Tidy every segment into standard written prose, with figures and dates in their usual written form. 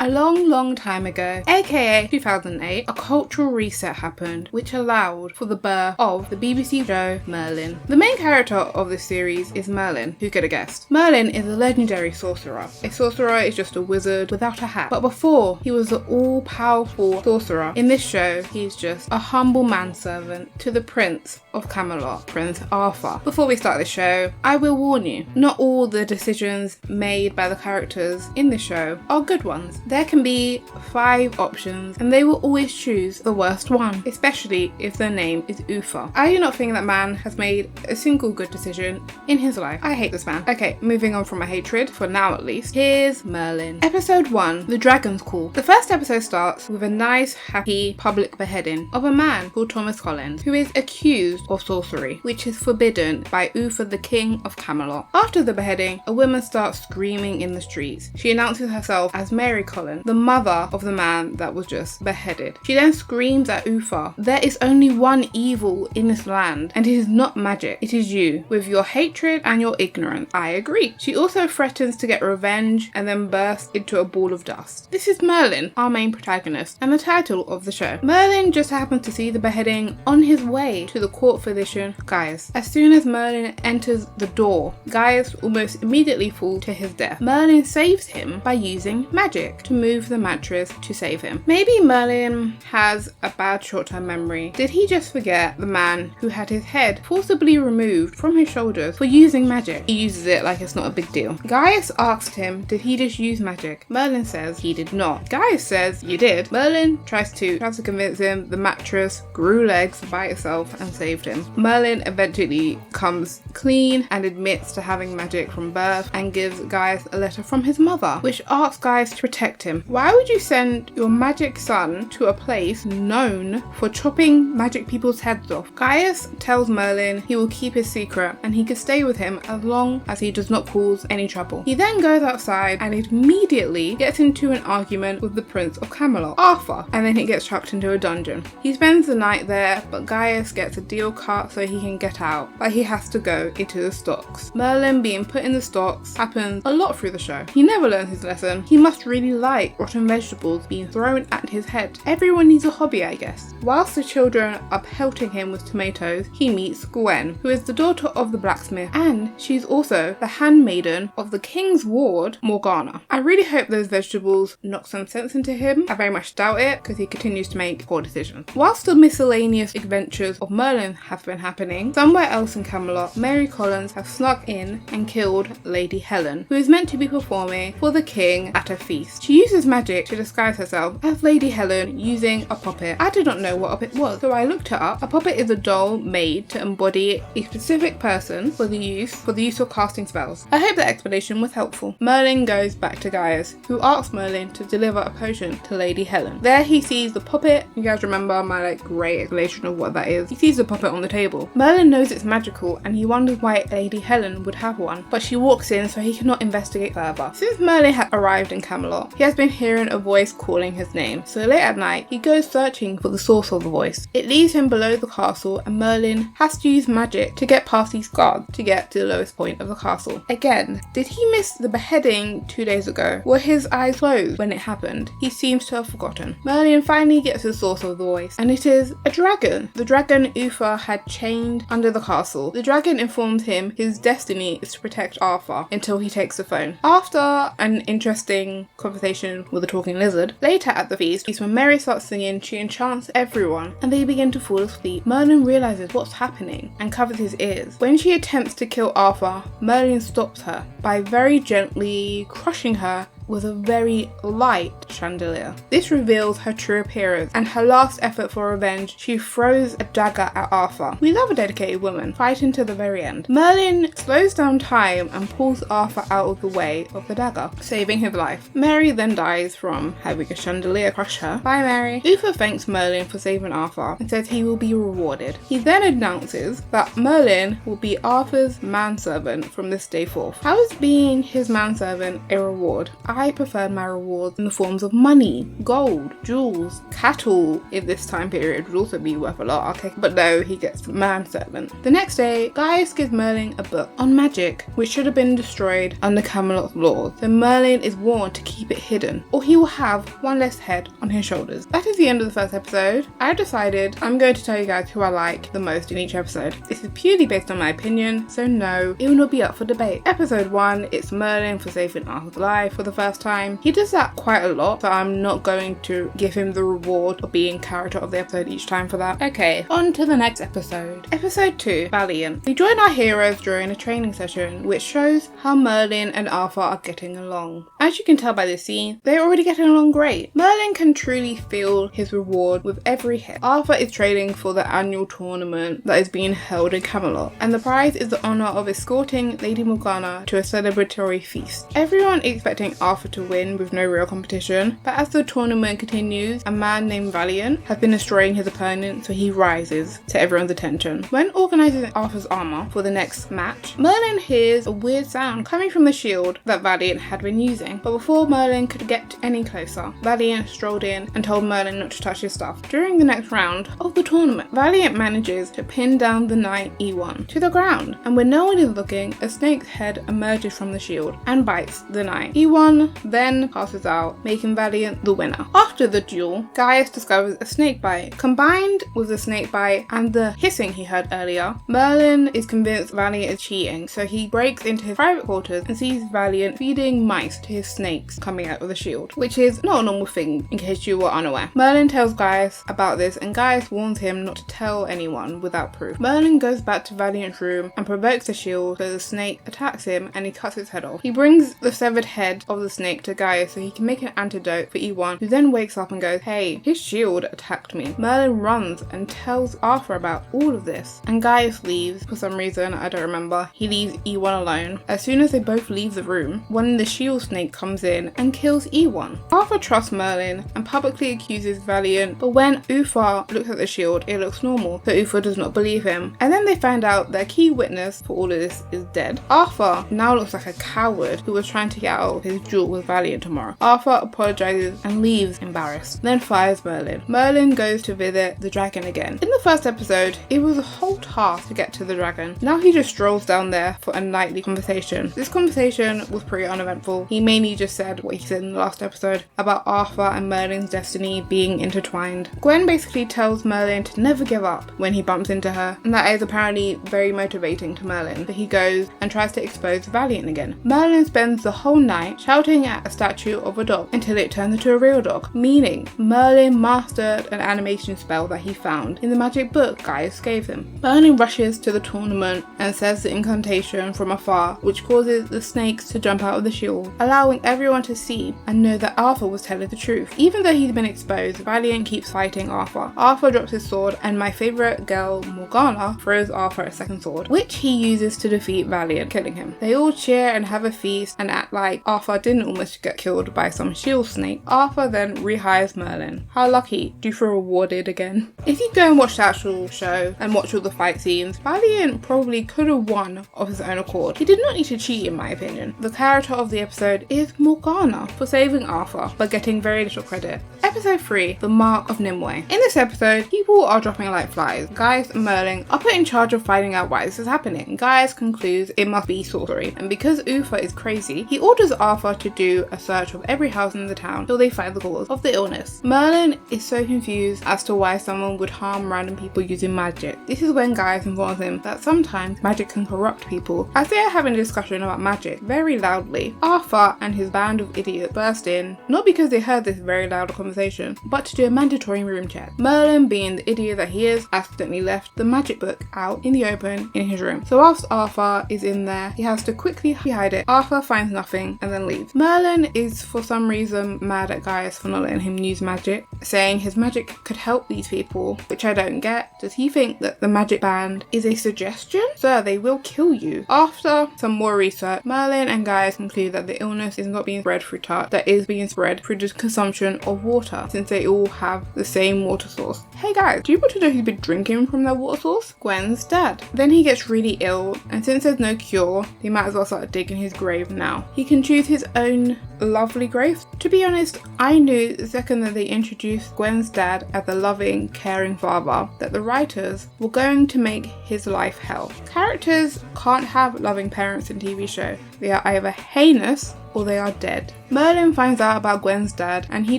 A long time ago, aka 2008, a cultural reset happened which allowed for the birth of the BBC show Merlin. The main character of this series is Merlin. Who could have guessed? Merlin is a legendary sorcerer. A sorcerer is just a wizard without a hat. But before, he was an all-powerful sorcerer. In this show, he's just a humble manservant to the Prince of Camelot, Prince Arthur. Before we start the show, I will warn you, not all the decisions made by the characters in the show are good ones. There can be 5 options and they will always choose the worst one, especially if their name is Uther. I do not think that man has made a single good decision in his life. I hate this man. Okay, moving on from my hatred, for now at least, here's Merlin. Episode 1, The Dragon's Call. The first episode starts with a nice, happy public beheading of a man called Thomas Collins, who is accused of sorcery, which is forbidden by Uther, the King of Camelot. After the beheading, a woman starts screaming in the streets. She announces herself as Mary Collins, the mother of the man that was just beheaded. She then screams at Uther, "There is only one evil in this land, and it is not magic. It is you, with your hatred and your ignorance." I agree. She also threatens to get revenge and then bursts into a ball of dust. This is Merlin, our main protagonist, and the title of the show. Merlin just happens to see the beheading on his way to the court physician Gaius. As soon as Merlin enters the door, Gaius almost immediately falls to his death. Merlin saves him by using magic to move the mattress to save him. Maybe Merlin has a bad short-term memory. Did he just forget the man who had his head forcibly removed from his shoulders for using magic? He uses it like it's not a big deal. Gaius asked him, did he just use magic? Merlin says he did not. Gaius says, you did. Merlin tries to convince him the mattress grew legs by itself and saved him. Merlin eventually comes clean and admits to having magic from birth and gives Gaius a letter from his mother, which asks Gaius to protect him. Why would you send your magic son to a place known for chopping magic people's heads off? Gaius tells Merlin he will keep his secret and he can stay with him as long as he does not cause any trouble. He then goes outside and immediately gets into an argument with the Prince of Camelot, Arthur, and then he gets trapped into a dungeon. He spends the night there, but Gaius gets a deal cut so he can get out, but he has to go into the stocks. Merlin being put in the stocks happens a lot through the show. He never learns his lesson. He must really like rotten vegetables being thrown at his head. Everyone needs a hobby, I guess. Whilst the children are pelting him with tomatoes, he meets Gwen, who is the daughter of the blacksmith, and she's also the handmaiden of the king's ward, Morgana. I really hope those vegetables knock some sense into him. I very much doubt it, because he continues to make poor decisions. Whilst the miscellaneous adventures of Merlin have been happening, somewhere else in Camelot, Mary Collins has snuck in and killed Lady Helen, who is meant to be performing for the king at a feast. She uses magic to disguise herself as Lady Helen using a puppet. I did not know what a puppet was, so I looked it up. A puppet is a doll made to embody a specific person for the use of casting spells. I hope that explanation was helpful. Merlin goes back to Gaius, who asks Merlin to deliver a potion to Lady Helen. There he sees the puppet. You guys remember my great explanation of what that is? He sees the puppet on the table. Merlin knows it's magical and he wonders why Lady Helen would have one, but she walks in so he cannot investigate further. Since Merlin had arrived in Camelot, he has been hearing a voice calling his name, so late at night he goes searching for the source of the voice. It leaves him below the castle and Merlin has to use magic to get past these guards to get to the lowest point of the castle. Again, did he miss the beheading 2 days ago? Were his eyes closed when it happened? He seems to have forgotten. Merlin finally gets the source of the voice, and it is a dragon. The dragon Uther had chained under the castle. The dragon informs him his destiny is to protect Arthur until he takes the phone. After an interesting conversation with a talking lizard, later at the feast, when Mary starts singing, she enchants everyone and they begin to fall asleep. Merlin realizes what's happening and covers his ears. When she attempts to kill Arthur, Merlin stops her by very gently crushing her with a very light chandelier. This reveals her true appearance and her last effort for revenge. She throws a dagger at Arthur. We love a dedicated woman, fighting to the very end. Merlin slows down time and pulls Arthur out of the way of the dagger, saving his life. Mary then dies from having a chandelier crush her. Bye Mary. Uther thanks Merlin for saving Arthur and says he will be rewarded. He then announces that Merlin will be Arthur's manservant from this day forth. How is being his manservant a reward? I preferred my rewards in the forms of money, gold, jewels, cattle in this time period would also be worth a lot, okay? But no, he gets manservant. The next day, Gaius gives Merlin a book on magic, which should have been destroyed under Camelot's laws. So Merlin is warned to keep it hidden, or he will have one less head on his shoulders. That is the end of the first episode. I decided I'm going to tell you guys who I like the most in each episode. This is purely based on my opinion, so no, it will not be up for debate. Episode 1, it's Merlin for saving Arthur's life for the first time. He does that quite a lot, so I'm not going to give him the reward of being character of the episode each time for that. Okay, on to the next episode. Episode 2, Valiant. We join our heroes during a training session, which shows how Merlin and Arthur are getting along. As you can tell by this scene, they're already getting along great. Merlin can truly feel his reward with every hit. Arthur is training for the annual tournament that is being held in Camelot, and the prize is the honour of escorting Lady Morgana to a celebratory feast. Everyone is expecting Arthur to win with no real competition, but as the tournament continues, a man named Valiant has been destroying his opponent, so he rises to everyone's attention. When organising Arthur's armour for the next match, Merlin hears a weird sound coming from the shield that Valiant had been using, but before Merlin could get any closer, Valiant strolled in and told Merlin not to touch his stuff. During the next round of the tournament, Valiant manages to pin down the knight E1 to the ground, and when no one is looking, a snake's head emerges from the shield and bites the knight. E1 then passes out, making Valiant the winner. After the duel, Gaius discovers a snake bite. Combined with the snake bite and the hissing he heard earlier, Merlin is convinced Valiant is cheating, so he breaks into his private quarters and sees Valiant feeding mice to his snakes coming out of the shield, which is not a normal thing in case you were unaware. Merlin tells Gaius about this, and Gaius warns him not to tell anyone without proof. Merlin goes back to Valiant's room and provokes the shield, so the snake attacks him and he cuts its head off. He brings the severed head of the snake to Gaius so he can make an antidote for E1, who then wakes up and goes, "Hey, his shield attacked me." Merlin runs and tells Arthur about all of this, and Gaius leaves for some reason, I don't remember. He leaves E1 alone. As soon as they both leave the room, one of the shield snake comes in and kills E1. Arthur trusts Merlin and publicly accuses Valiant, but when Uther looks at the shield, it looks normal, so Uther does not believe him. And then they find out their key witness for all of this is dead. Arthur now looks like a coward who was trying to get out of his duel with Valiant tomorrow. Arthur apologizes and leaves embarrassed, then fires Merlin. Merlin goes to visit the dragon again. In the first episode, it was a whole task to get to the dragon. Now he just strolls down there for a nightly conversation. This conversation was pretty uneventful. He mainly just said what he said in the last episode about Arthur and Merlin's destiny being intertwined. Gwen basically tells Merlin to never give up when he bumps into her, and that is apparently very motivating to Merlin, so he goes and tries to expose Valiant again. Merlin spends the whole night shouting at a statue of a dog until it turns into a real dog, meaning Merlin mastered an animation spell that he found in the magic book Gaius gave him. Merlin rushes to the tournament and says the incantation from afar, which causes the snakes to jump out of the shield, allowing everyone to see and know that Arthur was telling the truth. Even though he's been exposed, Valiant keeps fighting Arthur. Arthur drops his sword, and my favourite girl, Morgana, throws Arthur a second sword, which he uses to defeat Valiant, killing him. They all cheer and have a feast and act like Arthur didn't almost get killed by some shield snake. Arthur then rehires Merlin. How lucky, do you feel rewarded again? If you go and watch the actual show and watch all the fight scenes, Valiant probably could have won of his own accord. He did not need to cheat in my opinion. The character of the episode is Morgana for saving Arthur, but getting very little credit. Episode 3, The Mark of Nimue. In this episode, people are dropping like flies. Gaius and Merlin are put in charge of finding out why this is happening. Gaius concludes it must be sorcery, and because Uther is crazy, he orders Arthur to do a search of every house in the town till they find the cause of the illness. Merlin is so confused as to why someone would harm random people using magic. This is when Gaius informs him that sometimes magic can corrupt people. As they are having a discussion about magic very loudly, Arthur and his band of idiots burst in, not because they heard this very loud conversation, but to do a mandatory room check. Merlin, being the idiot that he is, accidentally left the magic book out in the open in his room. So whilst Arthur is in there, he has to quickly hide it. Arthur finds nothing and then leaves. Merlin is for some reason mad at Gaius for not letting him use magic, saying his magic could help these people, which I don't get. Does he think that the magic band is a suggestion? Sir, they will kill you. After some more research, Merlin and Gaius conclude that the illness is not being spread through touch, that is being spread through the consumption of water, since they all have the same water source. Hey guys, do you want to know who's been drinking from their water source? Gwen's dad. Then he gets really ill, and since there's no cure, they might as well start digging his grave now. He can choose his own lovely grace. To be honest, I knew the second that they introduced Gwen's dad as a loving, caring father that the writers were going to make his life hell. Characters can't have loving parents in TV shows. They are either heinous or they are dead. Merlin finds out about Gwen's dad and he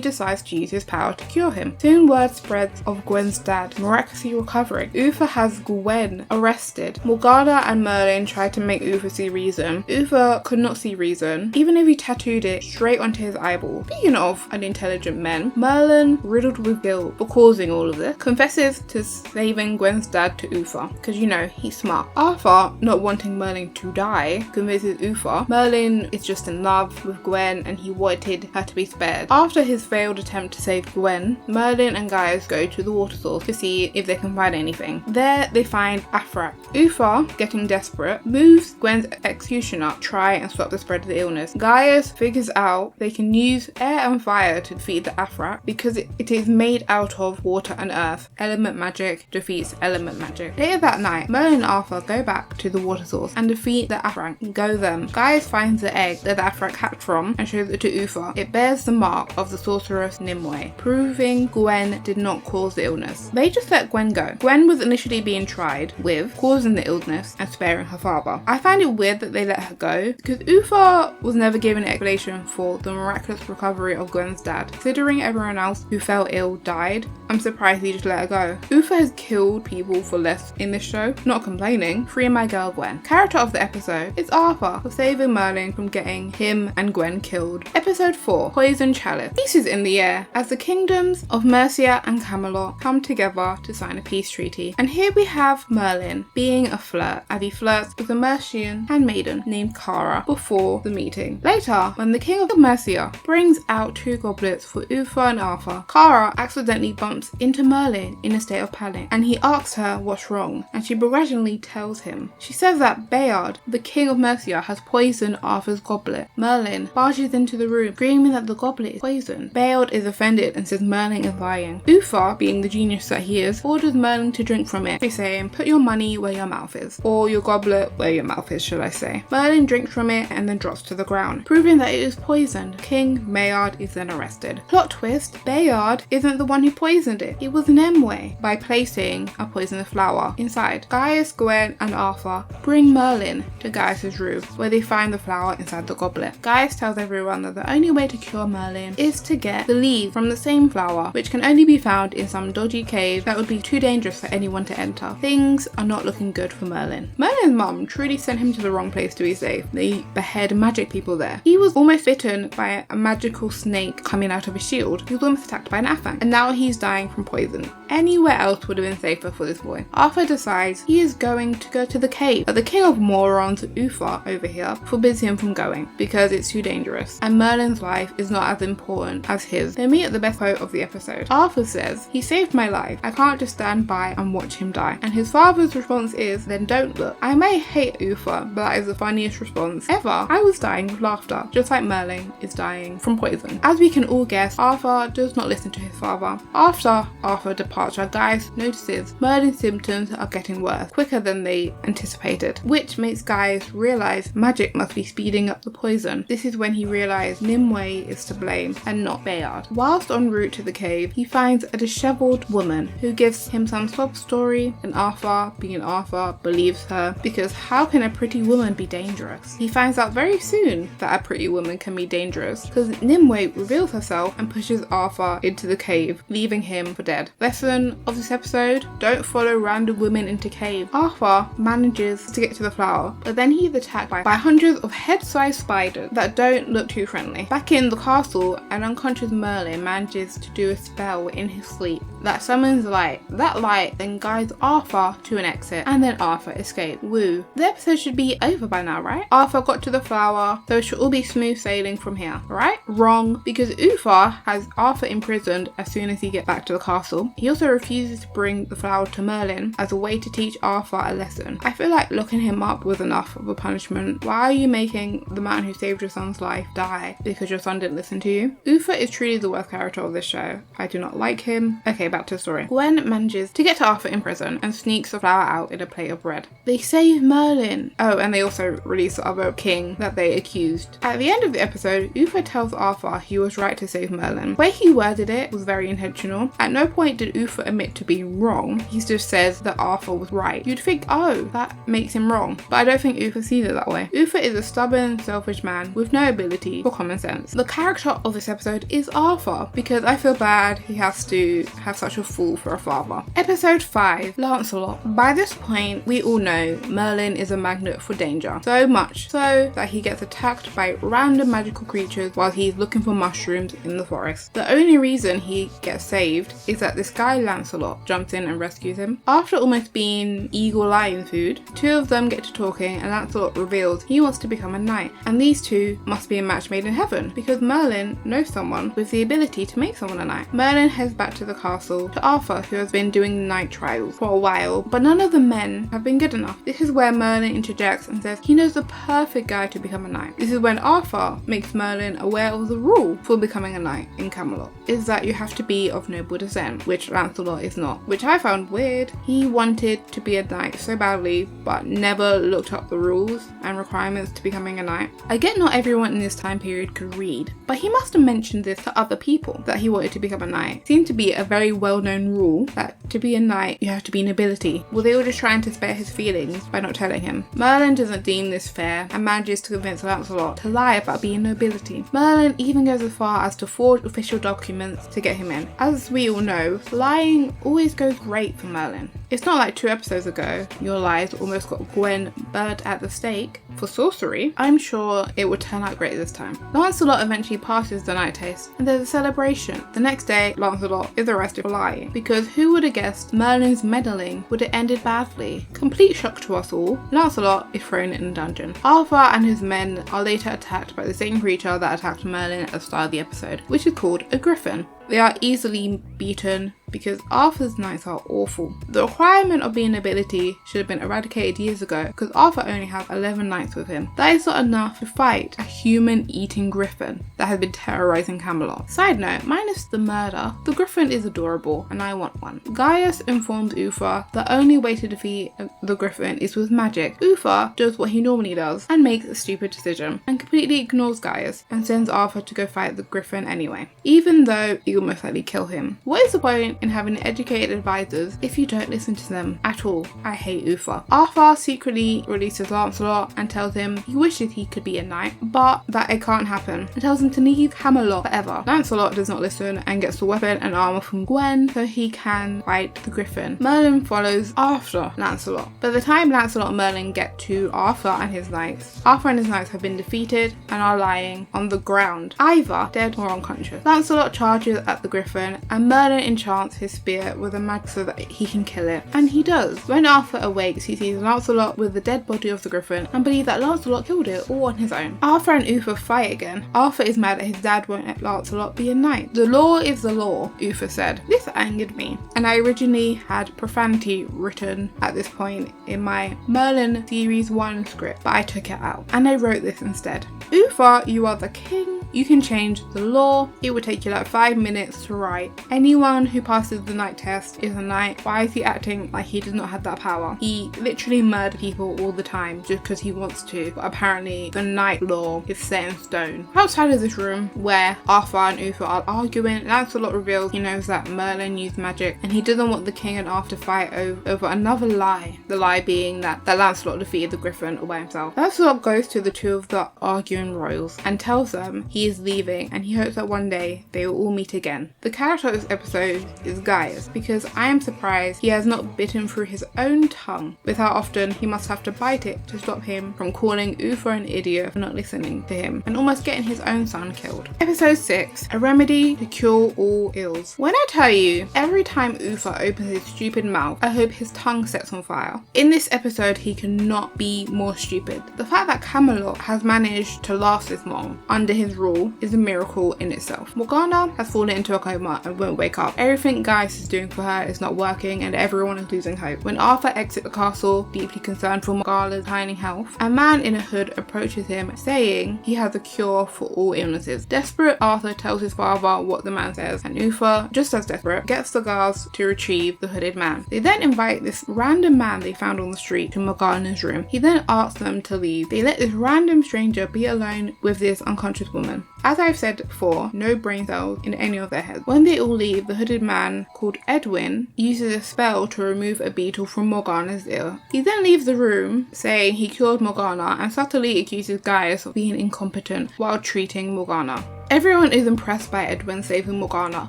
decides to use his power to cure him. Soon word spreads of Gwen's dad miraculously recovering. Uther has Gwen arrested. Morgana and Merlin try to make Uther see reason. Uther could not see reason, even if he tattooed it straight onto his eyeball. Speaking of unintelligent men, Merlin, riddled with guilt for causing all of this, confesses to saving Gwen's dad to Uther, because you know, he's smart. Arthur, not wanting Merlin to die, convinces Uther Merlin is just in love with Gwen and he wanted her to be spared. After his failed attempt to save Gwen, Merlin and Gaius go to the water source to see if they can find anything. There they find Aphrac. Uther, getting desperate, moves Gwen's executioner to try and stop the spread of the illness. Gaius figures out they can use air and fire to defeat the Aphrac because it is made out of water and earth. Element magic defeats element magic. Later that night, Merlin and Arthur go back to the water source and defeat the Aphrac. Go them. Gaius finds the egg that the Aphrac hatched from and shows it to Uther. It bears the mark of the sorceress Nimue, proving Gwen did not cause the illness. They just let Gwen go. Gwen was initially being tried with causing the illness and sparing her father. I find it weird that they let her go because Uther was never given an explanation for the miraculous recovery of Gwen's dad. Considering everyone else who fell ill died, I'm surprised he just let her go. Uther has killed people for less in this show. Not complaining. Free my girl Gwen. Character of the episode is Arthur for saving Merlin from getting him and Gwen killed. Episode 4, Poison Chalice. Peace is in the air as the kingdoms of Mercia and Camelot come together to sign a peace treaty. And here we have Merlin being a flirt as he flirts with a Mercian handmaiden named Cara before the meeting. Later, when the king of Mercia brings out 2 goblets for Uther and Arthur, Cara accidentally bumps into Merlin in a state of panic and he asks her what's wrong and she begrudgingly tells him. She says that Bayard, the king of Mercia, has poisoned Arthur's goblet. Merlin barges into the room screaming that the goblet is poisoned. Bayard is offended and says Merlin is lying. Uther, being the genius that he is, orders Merlin to drink from it, saying put your money where your mouth is, or your goblet where your mouth is, should I say. Merlin drinks from it and then drops to the ground, proving that it is poisoned. King Bayard is then arrested. Plot twist, Bayard isn't the one who poisoned it. It was Nimue by placing a poisonous flower inside. Gaius, Gwen and Arthur bring Merlin to Gaius' room where they find the flower inside the goblet. Gaius tells everyone that the only way to cure Merlin is to get the leaves from the same flower, which can only be found in some dodgy cave that would be too dangerous for anyone to enter. Things are not looking good for Merlin. Merlin's mum truly sent him to the wrong place to be safe. They behead magic people there. He was almost bitten by a magical snake coming out of his shield. He was almost attacked by an Aphang, and now he's dying from poison. Anywhere else would have been safer for this boy. Arthur decides he is going to go to the cave, but the king of morons, Uther over here, forbids him from going because it's too dangerous, and Merlin's life is not as important as his. They meet at the best quote of the episode. Arthur says, he saved my life. I can't just stand by and watch him die. And his father's response is, then don't look. I may hate Uther, but that is the funniest response ever. I was dying with laughter, just like Merlin is dying from poison. As we can all guess, Arthur does not listen to his father. After Arthur's departure, Gaius notices Merlin's symptoms are getting worse, quicker than they anticipated, which makes Gaius realize magic must be speeding up the poison. This is when he realized Nimue is to blame and not Bayard. Whilst en route to the cave, he finds a disheveled woman who gives him some sob story, and Arthur, being Arthur, believes her because how can a pretty woman be dangerous? He finds out very soon that a pretty woman can be dangerous because Nimue reveals herself and pushes Arthur into the cave, leaving him for dead. Lesson of this episode, don't follow random women into cave. Arthur manages to get to the flower, but then he's attacked by hundreds of head-sized spiders that don't look too friendly. Back in the castle, an unconscious Merlin manages to do a spell in his sleep that summons light. That light then guides Arthur to an exit, and then Arthur escapes. Woo. The episode should be over by now, right? Arthur got to the flower, so it should all be smooth sailing from here, right? Wrong, because Uther has Arthur imprisoned as soon as he gets back to the castle. He also refuses to bring the flower to Merlin as a way to teach Arthur a lesson. I feel like locking him up was enough of a punishment. Why are you making the man who saved your son's life die because your son didn't listen to you? Uther is truly the worst character of this show. I do not like him. Okay, back to the story. Gwen manages to get to Arthur in prison and sneaks the flour out in a plate of bread. They save Merlin. Oh, and they also release the other king that they accused. At the end of the episode, Uther tells Arthur he was right to save Merlin. The way he worded it was very intentional. At no point did Uther admit to being wrong. He just says that Arthur was right. You'd think, oh, that makes him wrong. But I don't think Uther sees it that way. Uther is a stubborn, selfish man with no ability for common sense. The character of this episode is Arthur, because I feel bad he has to have such a fool for a father. Episode 5, Lancelot. By this point, we all know Merlin is a magnet for danger. So much so that he gets attacked by random magical creatures while he's looking for mushrooms in the forest. The only reason he gets saved is that this guy Lancelot jumps in and rescues him. After almost being eagle eye food, two of them get to talking and Lancelot reveals he wants to become a knight. And these two must be a match made in heaven because Merlin knows someone with the ability to make someone a knight. Merlin heads back to the castle to Arthur, who has been doing knight trials for a while, but none of the men have been good enough. This is where Merlin interjects and says he knows the perfect guy to become a knight. This is when Arthur makes Merlin aware of the rule for becoming a knight in Camelot, is that you have to be of noble descent, which Lancelot is not, which I found weird. He wanted to be a knight so badly, but never looked up the rules and requirements to becoming a knight. I get not everyone in this time period could read, but he must have mentioned this to other people that he wanted to become a knight. It seemed to be a very well-known rule that to be a knight you have to be nobility. Were they all just trying to spare his feelings by not telling him? Merlin doesn't deem this fair and manages to convince Lancelot to lie about being nobility. Merlin even goes as far as to forge official documents to get him in. As we all know, lying always goes great for Merlin. It's not like 2 episodes ago, your lies almost got Gwen burnt at the stake for sorcery. I'm sure it would turn out great this time. Lancelot eventually passes the night test and there's a celebration. The next day, Lancelot is arrested for lying because who would have guessed Merlin's meddling would have ended badly? Complete shock to us all. Lancelot is thrown in a dungeon. Arthur and his men are later attacked by the same creature that attacked Merlin at the start of the episode, which is called a griffin. They are easily beaten because Arthur's knights are awful. The requirement of being nobility should have been eradicated years ago because Arthur only has 11 knights with him. That is not enough to fight a human-eating griffin that has been terrorizing Camelot. Side note, minus the murder, the griffin is adorable and I want one. Gaius informs Uther the only way to defeat the griffin is with magic. Uther does what he normally does and makes a stupid decision and completely ignores Gaius and sends Arthur to go fight the griffin anyway, even though he will most likely kill him. What is the point in having educated advisors if you don't listen to them at all? I hate Uther. Arthur secretly releases Lancelot and tells him he wishes he could be a knight, but that it can't happen, and tells him to leave Camelot forever. Lancelot does not listen and gets the weapon and armor from Gwen so he can fight the griffin. Merlin follows after Lancelot. By the time Lancelot and Merlin get to Arthur and his knights have been defeated and are lying on the ground, either dead or unconscious. Lancelot charges at the griffin and Merlin enchants his spear with a mag so that he can kill it, and he does. When Arthur awakes, he sees Lancelot with the dead body of the griffin and believes that Lancelot killed it all on his own. Arthur and Uther fight again. Arthur is mad that his dad won't let Lancelot be a knight. The law is the law, Uther said. This angered me, and I originally had profanity written at this point in my Merlin Series 1 script, but I took it out and I wrote this instead. Uther, you are the king. You can change the law. It would take you like 5 minutes to write. Anyone who passes the night test is a knight. Why is he acting like he does not have that power? He literally murders people all the time just because he wants to, but apparently the knight law is set in stone. Outside of this room where Arthur and Uther are arguing, Lancelot reveals he knows that Merlin used magic and he doesn't want the king and Arthur to fight over another lie. The lie being that Lancelot defeated the griffin all by himself. Lancelot goes to the 2 of the arguing royals and tells them he is leaving and he hopes that one day they will all meet again. The character of this episode is Gaius because I am surprised he has not bitten through his own tongue with how often he must have to bite it to stop him from calling Uther an idiot for not listening to him and almost getting his own son killed. Episode 6, a remedy to cure all ills. When I tell you, every time Uther opens his stupid mouth, I hope his tongue sets on fire. In this episode, he cannot be more stupid. The fact that Camelot has managed to last this long under his rule all is a miracle in itself. Morgana has fallen into a coma and won't wake up. Everything Gaius is doing for her is not working and everyone is losing hope. When Arthur exits the castle, deeply concerned for Morgana's declining health, a man in a hood approaches him saying he has a cure for all illnesses. Desperate, Arthur tells his father what the man says, and Uther, just as desperate, gets the guards to retrieve the hooded man. They then invite this random man they found on the street to Morgana's room. He then asks them to leave. They let this random stranger be alone with this unconscious woman. As I've said before, no brain cells in any of their heads. When they all leave, the hooded man, called Edwin, uses a spell to remove a beetle from Morgana's ear. He then leaves the room, saying he cured Morgana, and subtly accuses Gaius of being incompetent while treating Morgana. Everyone is impressed by Edwin saving Morgana.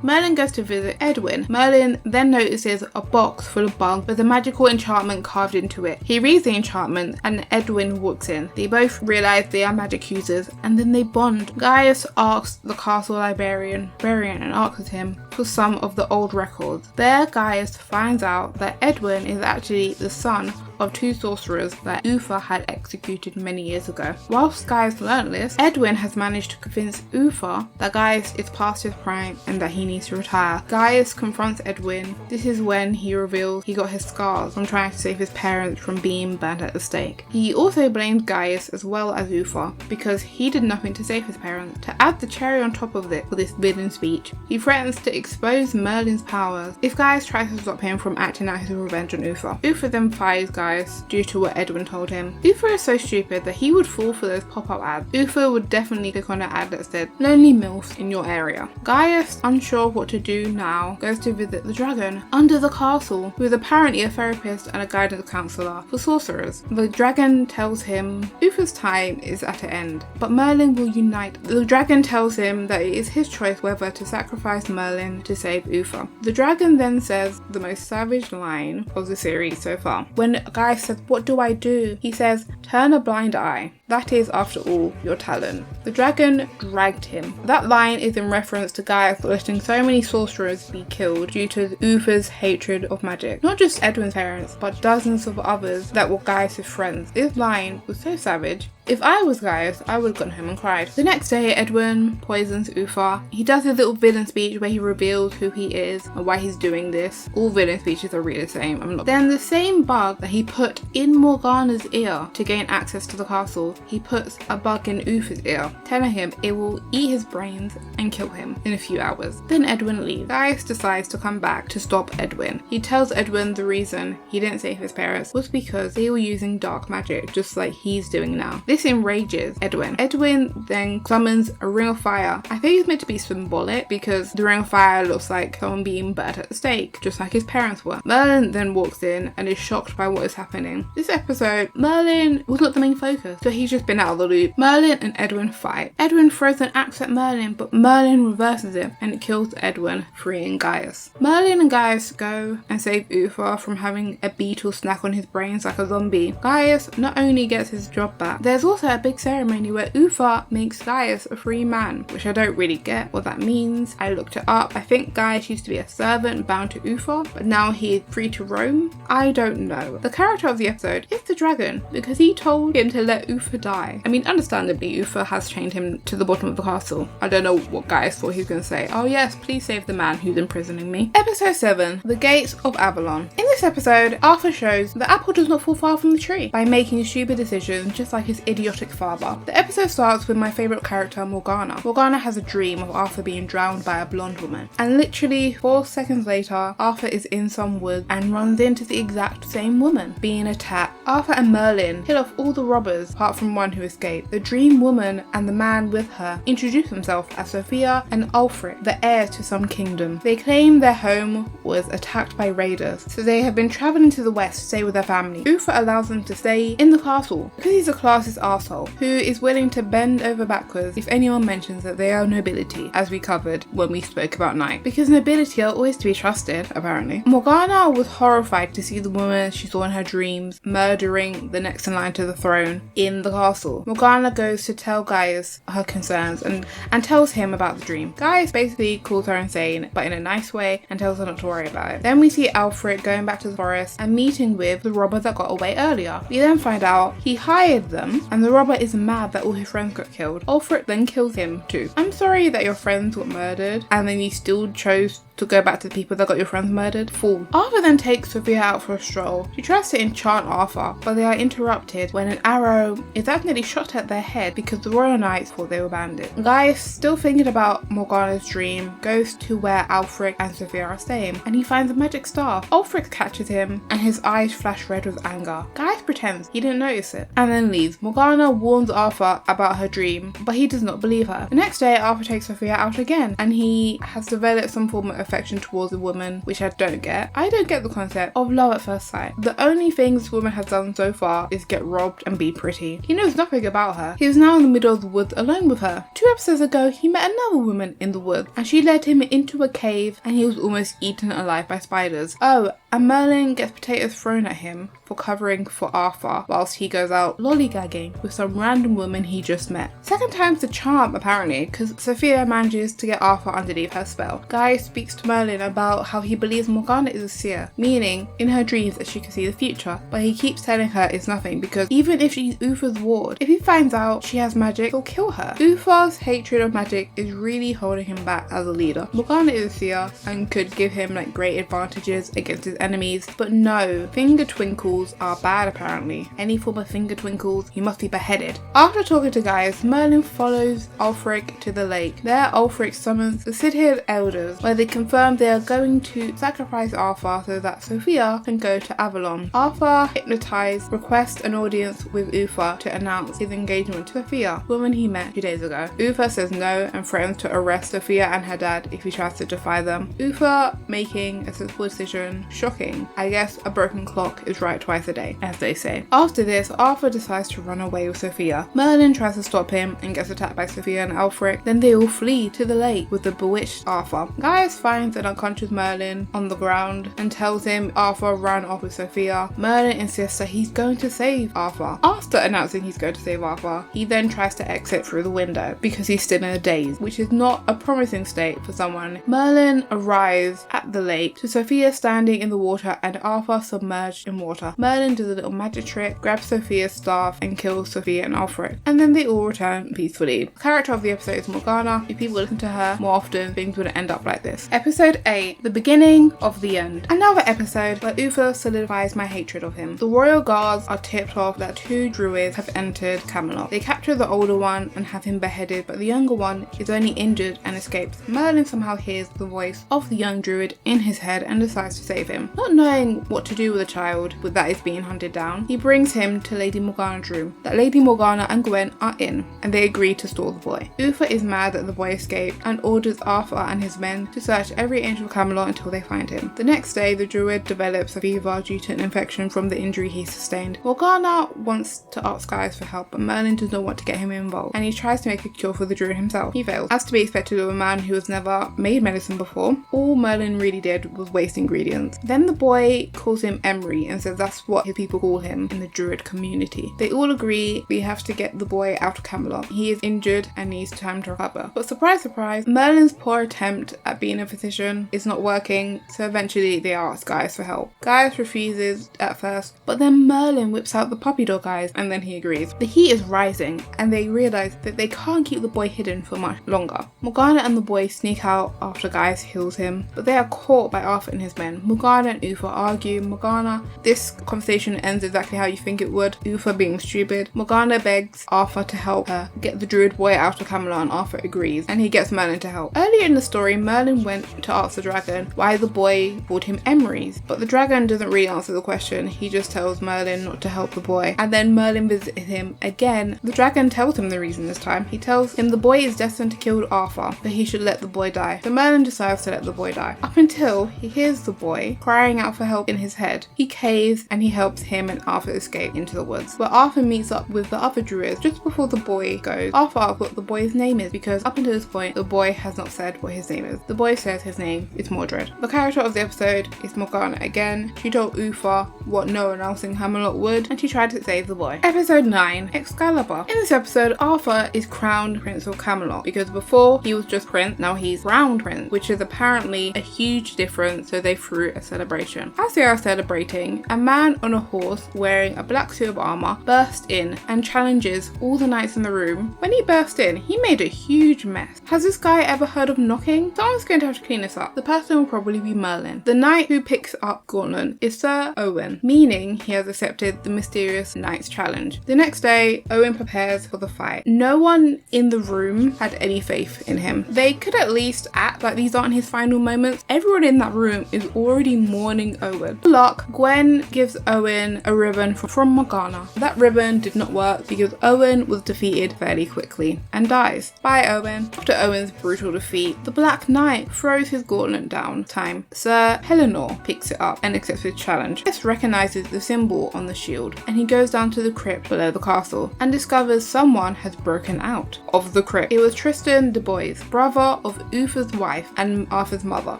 Merlin goes to visit Edwin. Merlin then notices a box full of bugs with a magical enchantment carved into it. He reads the enchantment and Edwin walks in. They both realize they are magic users and then they bond. Gaius asks the castle librarian and asks him for some of the old records. There, Gaius finds out that Edwin is actually the son of two sorcerers that Uther had executed many years ago. Whilst Gaius learned this, Edwin has managed to convince Uther that Gaius is past his prime and that he needs to retire. Gaius confronts Edwin. This is when he reveals he got his scars from trying to save his parents from being burnt at the stake. He also blames Gaius as well as Uther because he did nothing to save his parents. To add the cherry on top of it for this villain speech, he threatens to expose Merlin's powers if Gaius tries to stop him from acting out his revenge on Uther. Uther then fires Gaius due to what Edwin told him. Uther is so stupid that he would fall for those pop-up ads. Uther would definitely click on an ad that said, "Lonely MILFs in your area." Gaius, unsure of what to do now, goes to visit the dragon under the castle, who is apparently a therapist and a guidance counsellor for sorcerers. The dragon tells him Uther's time is at an end, but Merlin will unite. The dragon tells him that it is his choice whether to sacrifice Merlin to save Uther. The dragon then says the most savage line of the series so far. When Gaius says, "What do I do?" he says, "Turn a blind eye. That is, after all, your talent." The dragon dragged him. That line is in reference to Gaius letting so many sorcerers be killed due to Uther's hatred of magic. Not just Edwin's parents, but dozens of others that were Gaius' friends. This line was so savage. If I was Gaius, I would have gone home and cried. The next day, Edwin poisons Uther. He does his little villain speech where he reveals who he is and why he's doing this. All villain speeches are really the same. Then the same bug that he put in Morgana's ear to gain access to the castle, he puts a bug in Uther's ear, telling him it will eat his brains and kill him in a few hours. Then Edwin leaves. Gaius decides to come back to stop Edwin. He tells Edwin the reason he didn't save his parents was because they were using dark magic, just like he's doing now. This enrages Edwin. Edwin then summons a ring of fire. I think it's meant to be symbolic because the ring of fire looks like someone being burnt at the stake, just like his parents were. Merlin then walks in and is shocked by what is happening. This episode, Merlin was not the main focus, so he's just been out of the loop. Merlin and Edwin fight. Edwin throws an axe at Merlin, but Merlin reverses it and it kills Edwin, freeing Gaius. Merlin and Gaius go and save Uther from having a beetle snack on his brains like a zombie. Gaius not only gets his job back, there's also a big ceremony where Uther makes Gaius a free man, which I don't really get what that means. I looked it up. I think Gaius used to be a servant bound to Uther, but now he's free to roam. I don't know. The character of the episode is the dragon because he told him to let Uther die. I mean, understandably, Uther has chained him to the bottom of the castle. I don't know what Gaius thought he was going to say. Oh yes, please save the man who's imprisoning me. Episode 7, The Gates of Avalon. In this episode, Arthur shows the apple does not fall far from the tree by making stupid decisions just like his idiotic father. The episode starts with my favourite character, Morgana. Morgana has a dream of Arthur being drowned by a blonde woman, and literally 4 seconds later, Arthur is in some woods and runs into the exact same woman being attacked. Arthur and Merlin kill off all the robbers apart from one who escaped. The dream woman and the man with her introduce themselves as Sophia and Alfred, the heirs to some kingdom. They claim their home was attacked by raiders, so they have been travelling to the west to stay with their family. Uther allows them to stay in the castle because he's a classist arsehole who is willing to bend over backwards if anyone mentions that they are nobility, as we covered when we spoke about Night, because nobility are always to be trusted, apparently. Morgana was horrified to see the woman she saw in her dreams murdering the next in line to the throne in the castle. Morgana goes to tell Gaius her concerns and tells him about the dream. Gaius basically calls her insane, but in a nice way, and tells her not to worry about it. Then we see Alfred going back back to the forest and meeting with the robber that got away earlier. We then find out he hired them, and the robber is mad that all his friends got killed. Ulfric then kills him too. I'm sorry that your friends got murdered and then you still chose to go back to the people that got your friends murdered. Fool. Arthur then takes Sophia out for a stroll. She tries to enchant Arthur, but they are interrupted when an arrow is accidentally shot at their head because the Royal Knights thought they were bandits. Guy, still thinking about Morgana's dream, goes to where Ulfric and Sophia are staying, and he finds a magic staff. Ulfric catches him and his eyes flash red with anger. Guy pretends he didn't notice it and then leaves. Morgana warns Arthur about her dream, but he does not believe her. The next day, Arthur takes Sophia out again, and he has developed some form of affection towards the woman, which I don't get. I don't get the concept of love at first sight. The only thing this woman has done so far is get robbed and be pretty. He knows nothing about her. He is now in the middle of the woods alone with her. 2 episodes ago, he met another woman in the woods, and she led him into a cave, and he was almost eaten alive by spiders. Oh, and Merlin gets potatoes thrown at him for covering for Arthur whilst he goes out lollygagging with some random woman he just met. Second time's the charm apparently, because Sophia manages to get Arthur underneath her spell. Guy speaks to Merlin about how he believes Morgana is a seer, meaning in her dreams that she can see the future, but he keeps telling her it's nothing because even if she's Uther's ward, if he finds out she has magic, he'll kill her. Uther's hatred of magic is really holding him back as a leader. Morgana is a seer and could give him like great advantages against his enemies, but no, finger twinkles are bad apparently. Any form of finger twinkles, you must be beheaded. After talking to Gaius, Merlin follows Ulfric to the lake. There, Ulfric summons the City of Elders, where they confirm they are going to sacrifice Arthur so that Sophia can go to Avalon. Arthur, hypnotized, requests an audience with Uther to announce his engagement to Sophia, the woman he met 2 days ago. Uther says no and threatens to arrest Sophia and her dad if he tries to defy them. Uther making a sensible decision. Shocking. I guess a broken clock is right twice a day, as they say. After this, Arthur decides to run away with Sophia. Merlin tries to stop him and gets attacked by Sophia and Ulfric. Then they all flee to the lake with the bewitched Arthur. Gaius finds an unconscious Merlin on the ground and tells him Arthur ran off with Sophia. Merlin insists that he's going to save Arthur. After announcing he's going to save Arthur, he then tries to exit through the window because he's still in a daze, which is not a promising state for someone. Merlin arrives at the lake to Sophia standing in the water and Arthur submerged in water. Merlin does a little magic trick, grabs Sophia's staff and kills Sophia and Ulfric, and then they all return peacefully. The character of the episode is Morgana. If people listen to her more often, things wouldn't end up like this. Episode 8, the beginning of the end. Another episode where Uther solidifies my hatred of him. The royal guards are tipped off that 2 druids have entered Camelot. They capture the older one and have him beheaded, but the younger one is only injured and escapes. Merlin somehow hears the voice of the young druid in his head and decides to save him. Not knowing what to do with a child that is being hunted down, he brings him to Lady Morgana's room that Lady Morgana and Gwen are in, and they agree to stall the boy. Uther is mad that the boy escaped and orders Arthur and his men to search every inch of Camelot until they find him. The next day, the druid develops a fever due to an infection from the injury he sustained. Morgana wants to ask Gaius for help, but Merlin does not want to get him involved, and he tries to make a cure for the druid himself. He fails. As to be expected of a man who has never made medicine before, all Merlin really did was waste ingredients. Then the boy calls him Emery and says that's what his people call him in the druid community. They all agree we have to get the boy out of Camelot. He is injured and needs time to recover. But surprise, surprise, Merlin's poor attempt at being a physician is not working, so eventually they ask Gaius for help. Gaius refuses at first, but then Merlin whips out the puppy dog eyes and then he agrees. The heat is rising and they realise that they can't keep the boy hidden for much longer. Morgana and the boy sneak out after Gaius heals him, but they are caught by Arthur and his men. Morgana and Uther argue. Morgana, this conversation ends exactly how you think it would, Uther being stupid. Morgana begs Arthur to help her get the druid boy out of Camelot and Arthur agrees, and he gets Merlin to help. Earlier in the story, Merlin went to ask the dragon why the boy called him Emery's, but the dragon doesn't really answer the question. He just tells Merlin not to help the boy, and then Merlin visits him again. The dragon tells him the reason this time. He tells him the boy is destined to kill Arthur, but he should let the boy die. So Merlin decides to let the boy die, up until he hears the boy crying out for help in his head. He caves and he helps him and Arthur escape into the woods, where Arthur meets up with the other druids. Just before the boy goes, Arthur asks what the boy's name is, because up until this point the boy has not said what his name is. The boy says his name is Mordred. The character of the episode is Morgana again. She told Uther what no one else in Camelot would, and she tried to save the boy. Episode 9, Excalibur. In this episode, Arthur is crowned Prince of Camelot, because before he was just Prince, now he's crowned Prince, which is apparently a huge difference, so they threw a celebration celebration. As they are celebrating, a man on a horse wearing a black suit of armor bursts in and challenges all the knights in the room. When he burst in, he made a huge mess. Has this guy ever heard of knocking? Someone's going to have to clean this up. The person will probably be Merlin. The knight who picks up Gauntlet is Sir Owen, meaning he has accepted the mysterious knight's challenge. The next day, Owen prepares for the fight. No one in the room had any faith in him. They could at least act like these aren't his final moments. Everyone in that room is already mourning Owen. Good luck, Gwen gives Owen a ribbon from Morgana. That ribbon did not work because Owen was defeated fairly quickly and dies. Bye, Owen. After Owen's brutal defeat, the Black Knight throws his gauntlet down. Sir Pellinor picks it up and accepts his challenge. This recognizes the symbol on the shield, and he goes down to the crypt below the castle and discovers someone has broken out of the crypt. It was Tristan de Bois, brother of Uther's wife and Arthur's mother.